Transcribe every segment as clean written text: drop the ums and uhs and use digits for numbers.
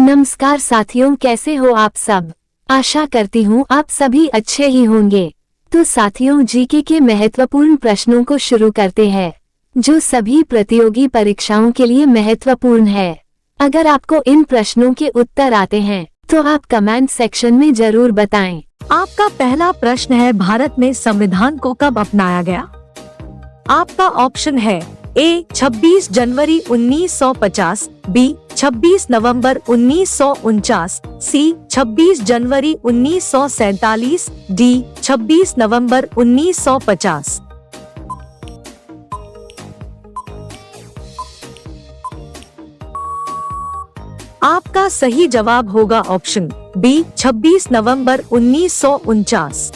नमस्कार साथियों, कैसे हो आप सब। आशा करती हूँ आप सभी अच्छे ही होंगे। तो साथियों, जीके के महत्वपूर्ण प्रश्नों को शुरू करते हैं, जो सभी प्रतियोगी परीक्षाओं के लिए महत्वपूर्ण है। अगर आपको इन प्रश्नों के उत्तर आते हैं तो आप कमेंट सेक्शन में जरूर बताएं। आपका पहला प्रश्न है, भारत में संविधान को कब अपनाया गया? आपका ऑप्शन है ए 26 जनवरी 1950, बी 26 नवंबर 1949, सी 26 जनवरी 1947, डी 26 नवंबर 1950। आपका सही जवाब होगा ऑप्शन बी 26 नवंबर 1949।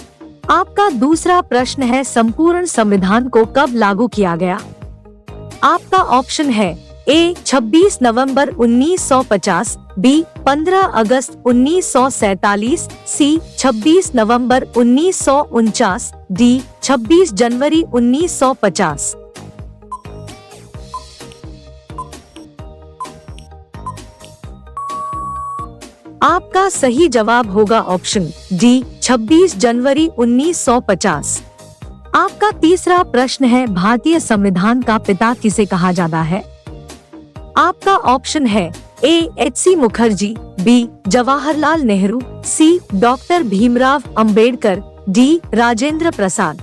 आपका दूसरा प्रश्न है, संपूर्ण संविधान को कब लागू किया गया? आपका ऑप्शन है ए 26 नवंबर 1950, बी 15 अगस्त 1947, सी 26 नवंबर 1949, डी 26 जनवरी 1950। आपका सही जवाब होगा ऑप्शन डी 26 जनवरी 1950। आपका तीसरा प्रश्न है, भारतीय संविधान का पिता किसे कहा जाता है? आपका ऑप्शन है A HC. Mukherjee, B Jawaharlal Nehru, C doctor Bhimrao Ambedkar, D Rajendra Prasad.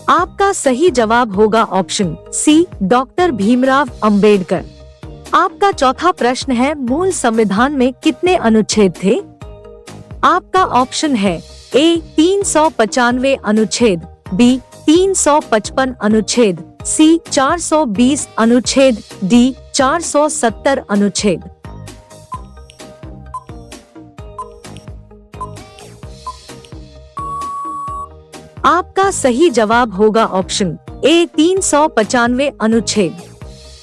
आपका सही जवाब होगा option C doctor Bhimrao Ambedkar. आपका चौथा प्रश्न है, मूल संविधान में कितने अनुच्छेद थे? आपका ऑप्शन है ए 395 अनुच्छेद, बी 355 अनुच्छेद, सी 420 अनुच्छेद, डी 470 अनुच्छेद। आपका सही जवाब होगा ऑप्शन ए 395 अनुच्छेद।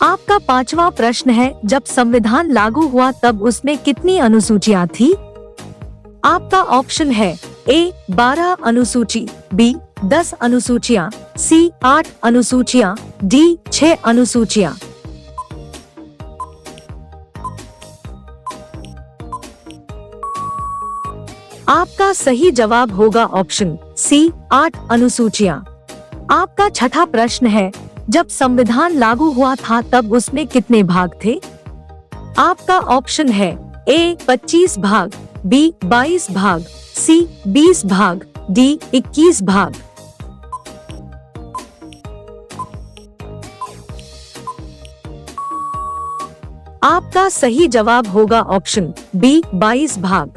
आपका पांचवा प्रश्न है, जब संविधान लागू हुआ तब उसमें कितनी अनुसूचियां थी? आपका ऑप्शन है ए 12 अनुसूची, बी 10 अनुसूचियां, सी 8 अनुसूचियां, डी 6 अनुसूचियां। आपका सही जवाब होगा ऑप्शन सी 8 अनुसूचियां। आपका छठा प्रश्न है, जब संविधान लागू हुआ था तब उसमें कितने भाग थे? आपका ऑप्शन है ए 25 भाग, बी 22 भाग, सी 20 भाग, डी 21 भाग। आपका सही जवाब होगा ऑप्शन बी 22 भाग।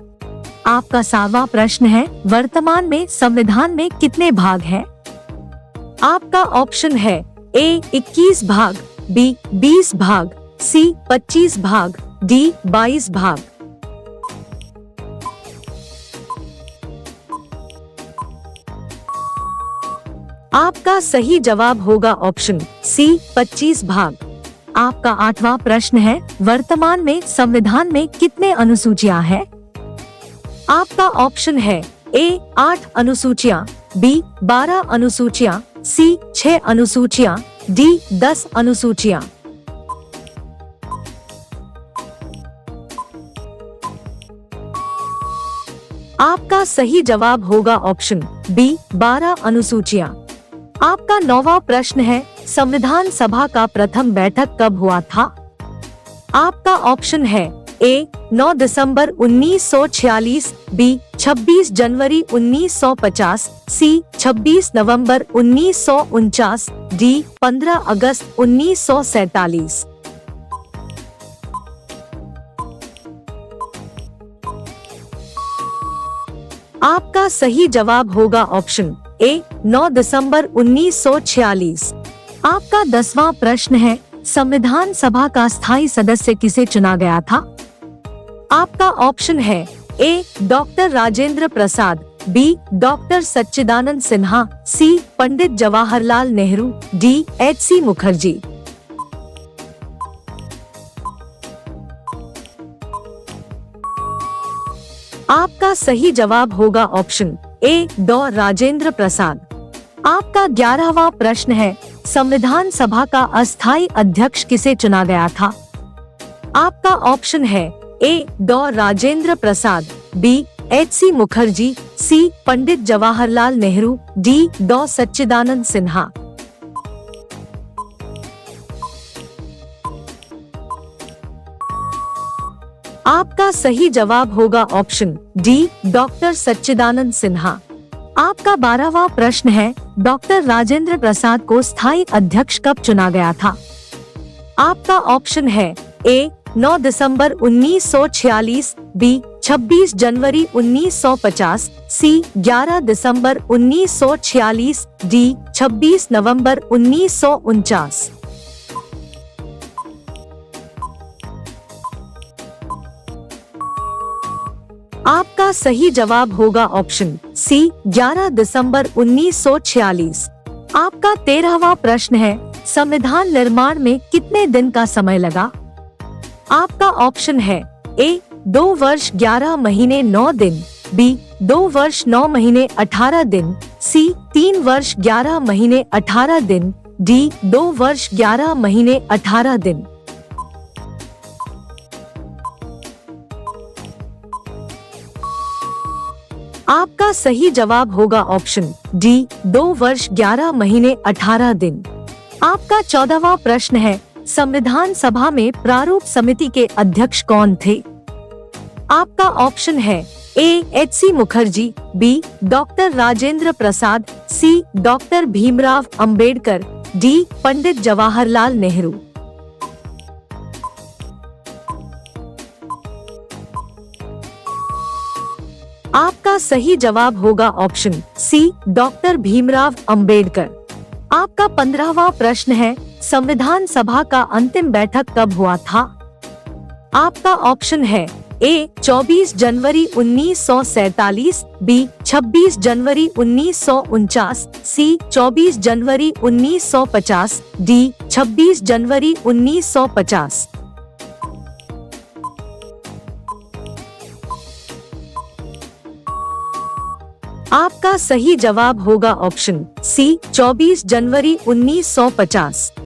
आपका 7वां प्रश्न है, वर्तमान में संविधान में कितने भाग हैं? आपका ऑप्शन है ए 21 भाग, बी 20 भाग, सी 25 भाग, डी 22 भाग। आपका सही जवाब होगा ऑप्शन सी 25 भाग। आपका 8वां प्रश्न है, वर्तमान में संविधान में कितने अनुसूचियां हैं? आपका ऑप्शन है ए 8 अनुसूचियां, बी 12 अनुसूचियां, सी 6 अनुसूचियां, डी 10 अनुसूचियां। आपका सही जवाब होगा ऑप्शन बी 12 अनुसूचियां। आपका 9वां प्रश्न है, संविधान सभा का प्रथम बैठक कब हुआ था? आपका ऑप्शन है ए 9 दिसंबर 1946, बी 26 जनवरी 1950, सी 26 नवंबर 1949, डी 15 अगस्त 1947। आपका सही जवाब होगा ऑप्शन ए 9 दिसंबर 1946। आपका 10वां प्रश्न है, संविधान सभा का स्थायी सदस्य किसे चुना गया था? आपका ऑप्शन है ए डॉक्टर राजेंद्र प्रसाद, बी डॉक्टर सच्चिदानंद सिन्हा, सी पंडित जवाहरलाल नेहरू, डी एच.सी. मुखर्जी। आपका सही जवाब होगा ऑप्शन ए डॉ राजेंद्र प्रसाद। आपका 11वां प्रश्न है, संविधान सभा का अस्थायी अध्यक्ष किसे चुना गया था? आपका ऑप्शन है ए डॉ राजेंद्र प्रसाद, बी एच.सी. मुखर्जी, सी पंडित जवाहरलाल नेहरू, डी डॉ सच्चिदानंद सिन्हा। आपका सही जवाब होगा ऑप्शन डी डॉक्टर सच्चिदानंद सिन्हा। आपका 12वां प्रश्न है, डॉक्टर राजेंद्र प्रसाद को स्थायी अध्यक्ष कब चुना गया था? आपका ऑप्शन है ए 9 दिसंबर 1946, बी 26 जनवरी 1950, सी 11 दिसंबर 1946, डी 26 नवंबर 1949। आपका सही जवाब होगा ऑप्शन सी 11 दिसंबर 1946। आपका 13वां प्रश्न है, संविधान निर्माण में कितने दिन का समय लगा? आपका ऑप्शन है ए 2 वर्ष 11 महीने 9 दिन, बी 2 वर्ष 9 महीने 18 दिन, सी 3 वर्ष 11 महीने 18 दिन, डी 2 वर्ष 11 महीने 18 दिन। आपका सही जवाब होगा ऑप्शन डी 2 वर्ष 11 महीने 18 दिन। आपका 14वां प्रश्न है, संविधान सभा में प्रारूप समिति के अध्यक्ष कौन थे? आपका ऑप्शन है A HC. Mukherjee, B doctor Rajendra Prasad, C doctor Bhimrao Ambedkar, D Pandit Jawaharlal Nehru. आपका सही जवाब होगा option C doctor Bhimrao Ambedkar. आपका 15वां प्रश्न है, संविधान सभा का अंतिम बैठक कब हुआ था? आपका ऑप्शन है ए 24 जनवरी 1947, बी 26 जनवरी 1949, सी 24 जनवरी 1950, डी 26 जनवरी 1950। आपका सही जवाब होगा ऑप्शन सी 24 जनवरी 1950।